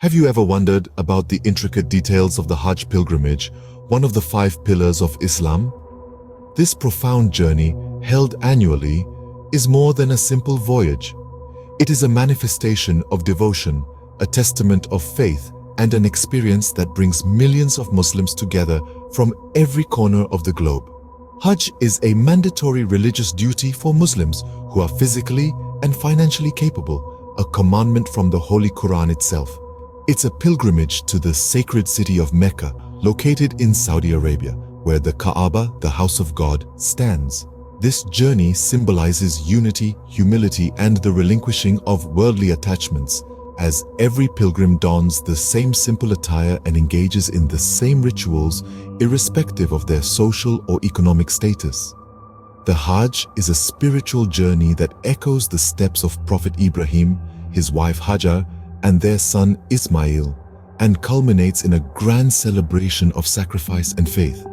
Have you ever wondered about the intricate details of the Hajj pilgrimage, one of the 5 pillars of Islam? This profound journey, held annually, is more than a simple voyage. It is a manifestation of devotion, a testament of faith, and an experience that brings millions of Muslims together from every corner of the globe. Hajj is a mandatory religious duty for Muslims who are physically and financially capable, a commandment from the Holy Quran itself. It's a pilgrimage to the sacred city of Mecca, located in Saudi Arabia, where the Kaaba, the house of God, stands. This journey symbolizes unity, humility, and the relinquishing of worldly attachments, as every pilgrim dons the same simple attire and engages in the same rituals, irrespective of their social or economic status. The Hajj is a spiritual journey that echoes the steps of Prophet Ibrahim, his wife Hajar, and their son Ismail, and culminates in a grand celebration of sacrifice and faith.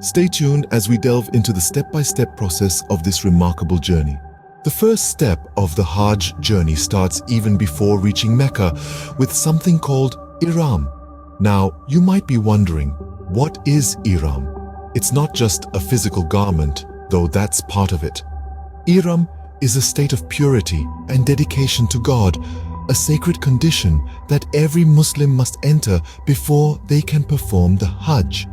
Stay tuned as we delve into the step-by-step process of this remarkable journey. The first step of the Hajj journey starts even before reaching Mecca with something called Ihram. Now, you might be wondering, what is Ihram? It's not just a physical garment, though that's part of it. Ihram is a state of purity and dedication to God, a sacred condition that every Muslim must enter before they can perform the Hajj.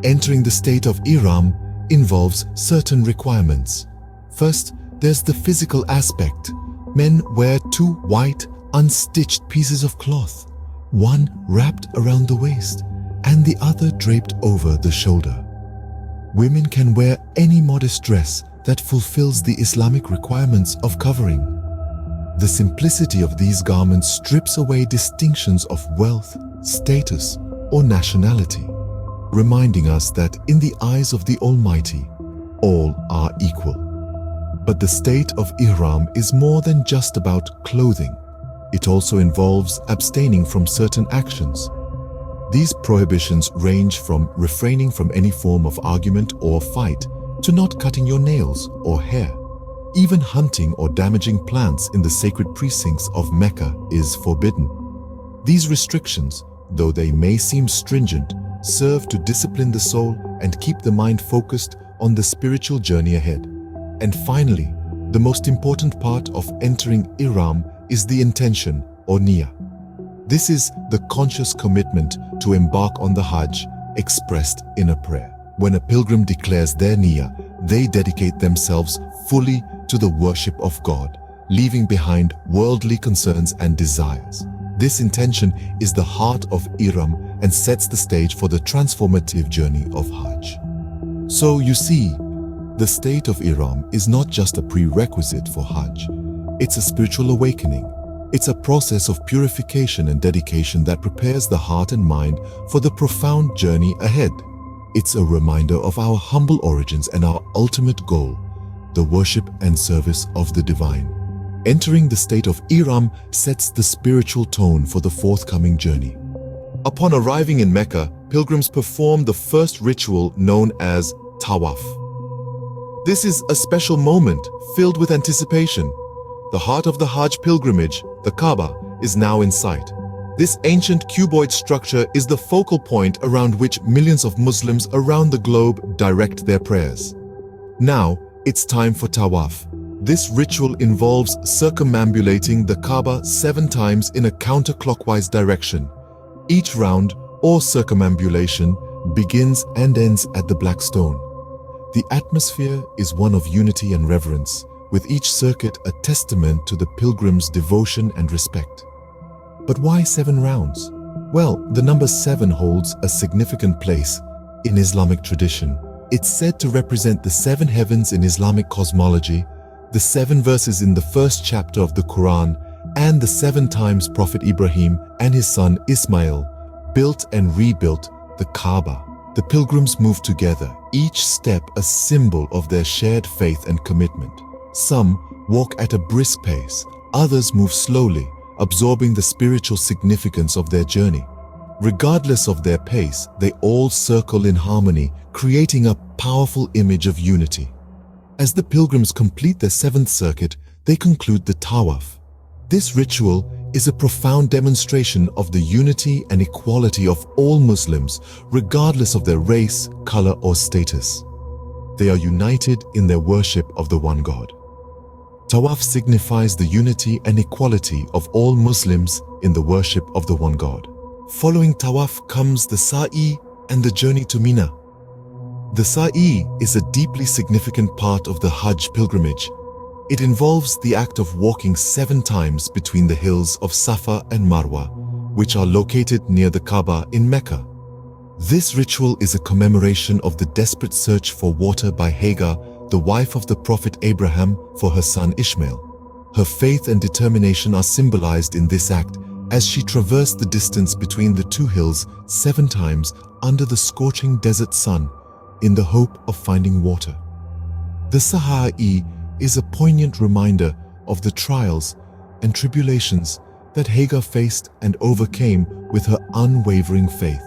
Entering the state of Ihram involves certain requirements. First, there's the physical aspect. Men wear 2 white, unstitched pieces of cloth, one wrapped around the waist and the other draped over the shoulder. Women can wear any modest dress that fulfills the Islamic requirements of covering. The simplicity of these garments strips away distinctions of wealth, status, or nationality, reminding us that in the eyes of the Almighty, all are equal. But the state of Ihram is more than just about clothing. It also involves abstaining from certain actions. These prohibitions range from refraining from any form of argument or fight to not cutting your nails or hair. Even hunting or damaging plants in the sacred precincts of Mecca is forbidden. These restrictions, though they may seem stringent, serve to discipline the soul and keep the mind focused on the spiritual journey ahead. And finally, the most important part of entering Ihram is the intention or niyyah. This is the conscious commitment to embark on the Hajj expressed in a prayer. When a pilgrim declares their niyyah, they dedicate themselves fully to the worship of God, leaving behind worldly concerns and desires. This intention is the heart of Ihram and sets the stage for the transformative journey of Hajj. So you see, the state of Ihram is not just a prerequisite for Hajj. It's a spiritual awakening. It's a process of purification and dedication that prepares the heart and mind for the profound journey ahead. It's a reminder of our humble origins and our ultimate goal, the worship and service of the divine. Entering the state of Ihram sets the spiritual tone for the forthcoming journey. Upon arriving in Mecca, pilgrims perform the first ritual known as Tawaf. This is a special moment filled with anticipation. The heart of the Hajj pilgrimage, the Kaaba, is now in sight. This ancient cuboid structure is the focal point around which millions of Muslims around the globe direct their prayers. Now, it's time for Tawaf. This ritual involves circumambulating the Kaaba 7 times in a counterclockwise direction. Each round, or circumambulation, begins and ends at the black stone. The atmosphere is one of unity and reverence, with each circuit a testament to the pilgrim's devotion and respect. But why 7 rounds? Well, the number 7 holds a significant place in Islamic tradition. It's said to represent the 7 heavens in Islamic cosmology, the 7 verses in the first chapter of the Quran, and the 7 times Prophet Ibrahim and his son Ismail built and rebuilt the Kaaba. The pilgrims move together, each step a symbol of their shared faith and commitment. Some walk at a brisk pace, others move slowly, absorbing the spiritual significance of their journey. Regardless of their pace, they all circle in harmony, creating a powerful image of unity. As the pilgrims complete their 7th circuit, they conclude the Tawaf. This ritual is a profound demonstration of the unity and equality of all Muslims, regardless of their race, color, or status. They are united in their worship of the one God. Tawaf signifies the unity and equality of all Muslims in the worship of the one God. Following Tawaf comes the Sa'i and the journey to Mina. The Sa'i is a deeply significant part of the Hajj pilgrimage. It involves the act of walking 7 times between the hills of Safa and Marwa, which are located near the Kaaba in Mecca. This ritual is a commemoration of the desperate search for water by Hagar, the wife of the Prophet Abraham, for her son Ishmael. Her faith and determination are symbolized in this act as she traversed the distance between the 2 hills 7 times under the scorching desert sun in the hope of finding water. The Sa'i is a poignant reminder of the trials and tribulations that Hagar faced and overcame with her unwavering faith.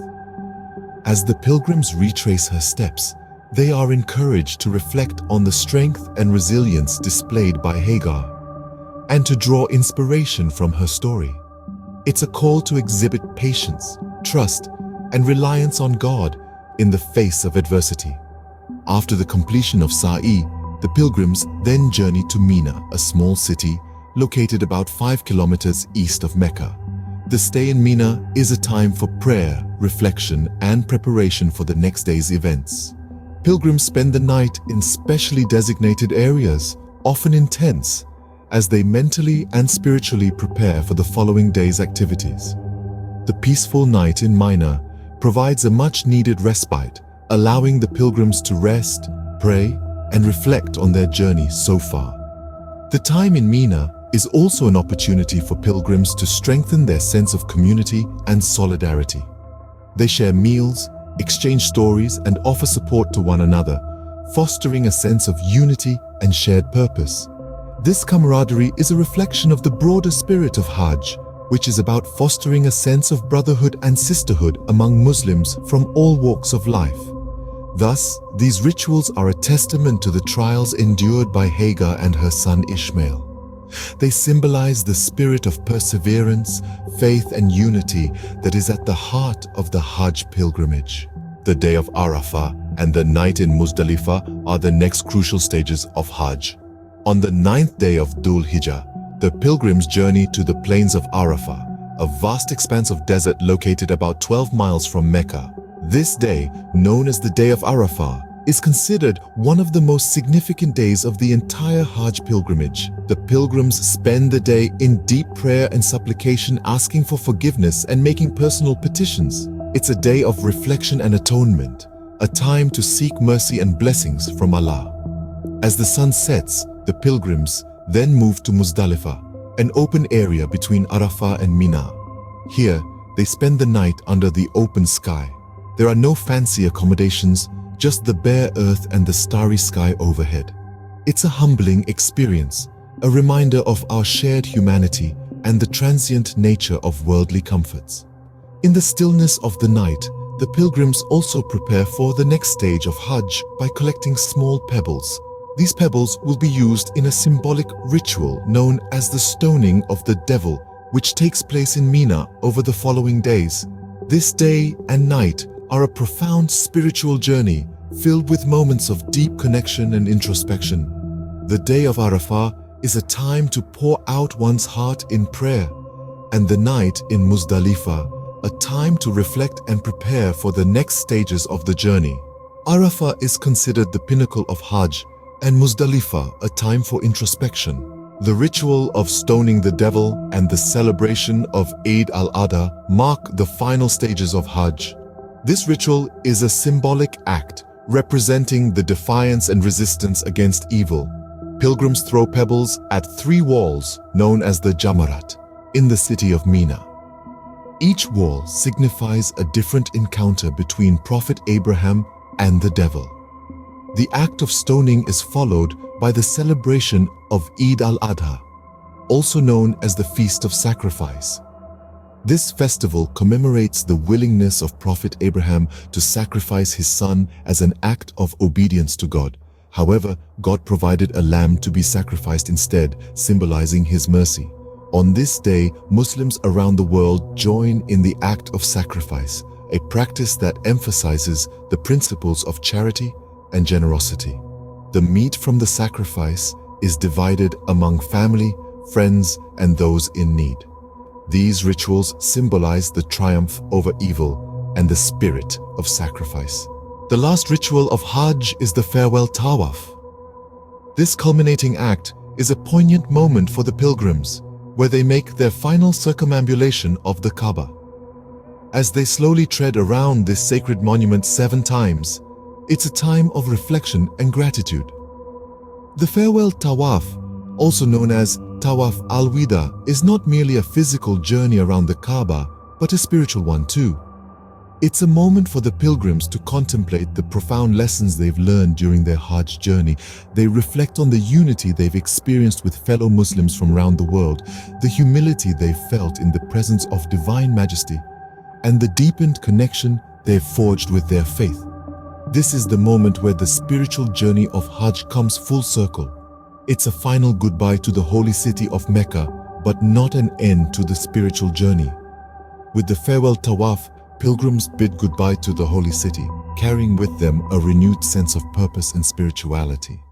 As the pilgrims retrace her steps, they are encouraged to reflect on the strength and resilience displayed by Hagar and to draw inspiration from her story. It's a call to exhibit patience, trust, and reliance on God in the face of adversity. After the completion of Sa'i, the pilgrims then journey to Mina, a small city located about 5 kilometers east of Mecca. The stay in Mina is a time for prayer, reflection, and preparation for the next day's events. Pilgrims spend the night in specially designated areas, often in tents, as they mentally and spiritually prepare for the following day's activities. The peaceful night in Mina provides a much-needed respite, allowing the pilgrims to rest, pray, and reflect on their journey so far. The time in Mina is also an opportunity for pilgrims to strengthen their sense of community and solidarity. They share meals, exchange stories, and offer support to one another, fostering a sense of unity and shared purpose. This camaraderie is a reflection of the broader spirit of Hajj, which is about fostering a sense of brotherhood and sisterhood among Muslims from all walks of life. Thus, these rituals are a testament to the trials endured by Hagar and her son Ishmael. They symbolize the spirit of perseverance, faith, and unity that is at the heart of the Hajj pilgrimage. The day of Arafah and the night in Muzdalifah are the next crucial stages of Hajj. On the 9th day of Dhul Hijjah, the pilgrims journey to the plains of Arafah, a vast expanse of desert located about 12 miles from Mecca. This day, known as the Day of Arafah, is considered one of the most significant days of the entire Hajj pilgrimage. The pilgrims spend the day in deep prayer and supplication, asking for forgiveness and making personal petitions. It's a day of reflection and atonement, a time to seek mercy and blessings from Allah. As the sun sets, the pilgrims then move to Muzdalifah, an open area between Arafah and Mina. Here, they spend the night under the open sky. There are no fancy accommodations, just the bare earth and the starry sky overhead. It's a humbling experience, a reminder of our shared humanity and the transient nature of worldly comforts. In the stillness of the night, the pilgrims also prepare for the next stage of Hajj by collecting small pebbles. These pebbles will be used in a symbolic ritual known as the stoning of the devil, which takes place in Mina over the following days. This day and night are a profound spiritual journey filled with moments of deep connection and introspection. The day of Arafah is a time to pour out one's heart in prayer, and the night in Muzdalifah, a time to reflect and prepare for the next stages of the journey. Arafah is considered the pinnacle of Hajj, and Muzdalifah a time for introspection. The ritual of stoning the devil and the celebration of Eid al-Adha mark the final stages of Hajj. This ritual is a symbolic act representing the defiance and resistance against evil. Pilgrims throw pebbles at 3 walls known as the Jamarat in the city of Mina. Each wall signifies a different encounter between Prophet Abraham and the devil. The act of stoning is followed by the celebration of Eid al-Adha, also known as the Feast of Sacrifice. This festival commemorates the willingness of Prophet Abraham to sacrifice his son as an act of obedience to God. However, God provided a lamb to be sacrificed instead, symbolizing his mercy. On this day, Muslims around the world join in the act of sacrifice, a practice that emphasizes the principles of charity and generosity. The meat from the sacrifice is divided among family, friends, and those in need. These rituals symbolize the triumph over evil and the spirit of sacrifice. The last ritual of Hajj is the farewell tawaf. This culminating act is a poignant moment for the pilgrims, where they make their final circumambulation of the Kaaba. As they slowly tread around this sacred monument 7 times, it's a time of reflection and gratitude. The farewell tawaf, also known as Tawaf al-Wida, is not merely a physical journey around the Kaaba, but a spiritual one too. It's a moment for the pilgrims to contemplate the profound lessons they've learned during their Hajj journey. They reflect on the unity they've experienced with fellow Muslims from around the world, the humility they've felt in the presence of divine majesty, and the deepened connection they've forged with their faith. This is the moment where the spiritual journey of Hajj comes full circle. It's a final goodbye to the holy city of Mecca, but not an end to the spiritual journey. With the farewell tawaf, pilgrims bid goodbye to the holy city, carrying with them a renewed sense of purpose and spirituality.